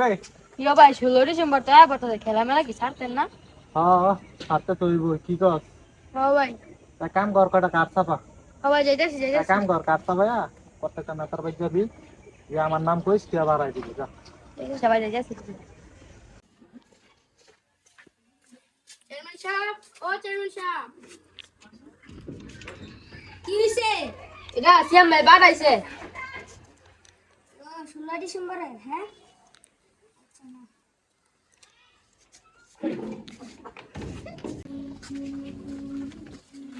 রে ইয়ো ভাই 16 ডিসেম্বর তো আবার তো খেলা মেলা কি ছাড়তেন না? হ্যাঁ হাতে তৈব কি কর ও ভাই তা কাম কর কটা কাট চাপা ও ভাই যাইতাছি তা যাইতাছি কাম কর কাট চাপায়া প্রত্যেকটা নেতার বাই যাবি যে আমার নাম কইস কে বাড়াই দিবি যা সবাই যাইতাছি। চেয়ারম্যান সাহেব, ও চেয়ারম্যান সাহেব, কি হইছে? এটা সিএম ভাই বাড়াইছে। ও 16 ডিসেম্বরে, হ্যাঁ?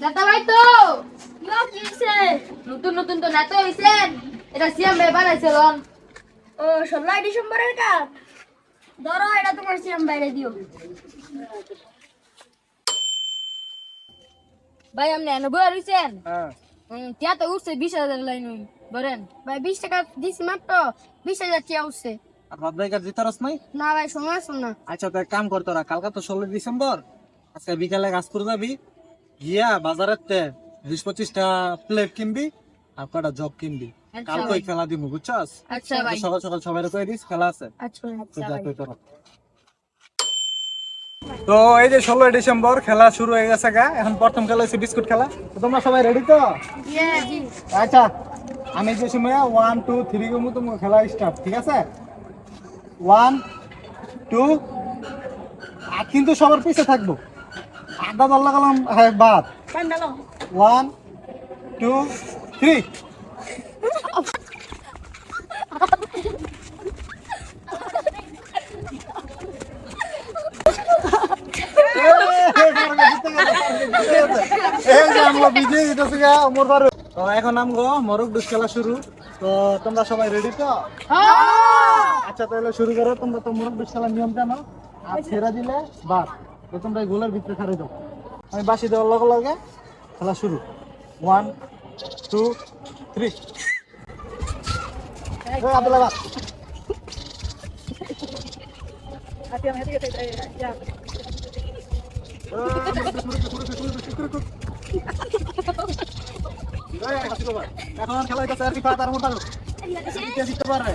নেতা ভাই তো ইয়ো কি হইছে? নতুন নতুন তো নেতা হইছেন। এটা সিএম ভাই বানাইছে লন। ও 16 ডিসেম্বরের কাজ। ধরো এটা তোমার সিএম বাইরে দিও। ভাই আপনি এনে বই রইছেন? হ্যাঁ টিয়া তো উঠছে 20,000 লাইন ধরেন। ভাই 20 টাকা দিছি মাত্র 20,000 টিয়া উঠছে। আর বাদ ভাই কার জিতারস নাই না ভাই সময় আছে না। আচ্ছা তো এক কাম কর তোরা কালকা তো 16 ডিসেম্বর আজকে বিকালে গাছপুর যাবি গিয়া বাজারেতে 20-25টা প্লেট কিনবি আর কটা জগ কিনবি আচ্ছা কালকে ভাই। খেলা দিব বুঝছস আচ্ছা ভাই। সকাল সকাল সবাই কই দিস খেলা আছে আচ্ছা তো যা ভাই। তুই তোরা তো এই যে 16 ডিসেম্বর খেলা শুরু হয়ে গেছে গা এখন প্রথম খেলা হচ্ছে বিস্কুট খেলা তো তোমরা সবাই রেডি তো ইয়ে জি। আচ্ছা আমি যে সময় 1 2 3 কমু তোমার খেলা স্টার্ট ঠিক আছে 1 2 আর কিন্তু সবার পিছে থাকবো আড্ডা দল লাগালাম হ্যাঁ বাদ পান ডালো। 1 2 3 এখন আমগো মরক ডুস খেলা শুরু তো তোমরা সবাই রেডি তো আচ্ছা তাহলে শুরু করো তোমরা তো মরক ডুস খেলার নিয়ম জানো আর ছেড়া দিলে বাদ তো তোমরা এই গোলের ভিতরে ছাড়িয়ে দাও আমি বাসি দেওয়ার লগে লগে খেলা শুরু 1 2 3 আব্দুল্লাহ বাদ এখন খেলা হইতেছে আর কি তার মোটা জিততে পারবে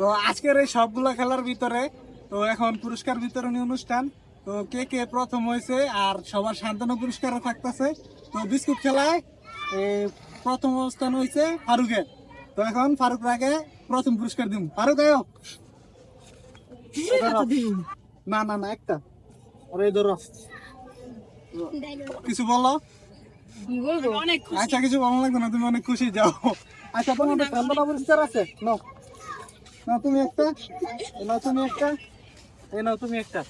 তো আজকের এই সবগুলা খেলার ভিতরে তো এখন পুরস্কার বিতরণী অনুষ্ঠান তো কে কে প্রথম হয়েছে আর সবার সান্ত্বনা পুরস্কারও থাকতেছে তো বিস্কুট খেলায় প্রথম অবস্থান হয়েছে ফারুকের তো এখন ফারুক আগে প্রথম পুরস্কার দিব ফারুক আয়ো না না না একটা ওরে ধরো কিছু বলো কি বলবো? অনেক আচ্ছা কিছু ভালো লাগবে না তুমি অনেক খুশি যাও আচ্ছা তোমার সান্ত্বনা পুরস্কার আছে নাও নাও তুমি একটা নাও তুমি একটা এই নাও তুমি একটা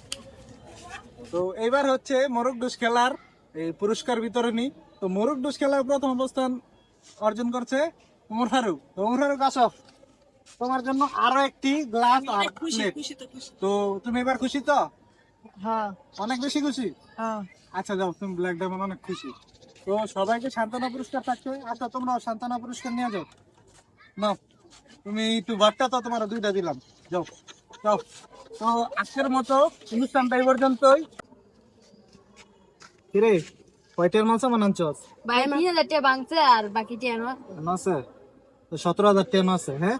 তো এইবার হচ্ছে মোরগ ডুস খেলার এই পুরস্কার বিতরণী তো মোরগ ডুস খেলার প্রথম অবস্থান অর্জন করছে ওমর ফারুক তো ওমর ফারুক আসো তোমার জন্য আরো একটি গ্লাস আর প্লেট তো তুমি এবার খুশি তো হ্যাঁ অনেক বেশি খুশি হ্যাঁ। আচ্ছা যাও তুমি ব্ল্যাক ডায়মন্ড অনেক খুশি তো সবাইকে সান্ত্বনা পুরস্কার থাকছে আচ্ছা তোমরাও সান্ত্বনা পুরস্কার নিয়ে যাও নাও তুমি একটু বার্তা তো তোমার দুইটা দিলাম যাও যাও তো আজকের মতো অনুষ্ঠানটা এই পর্যন্তই কিরে কয়টার মাছ বানাচ্ছস ভাই 3,000 টাকা ভাঙছে আর বাকি টাকা আছে তো 17,000 টাকা আছে হ্যাঁ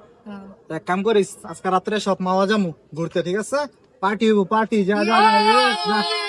তো এক কাম করিস আজকে রাত্রে সব মাওয়া যামু ঘুরতে ঠিক আছে পার্টি হইব পার্টি যা যা যা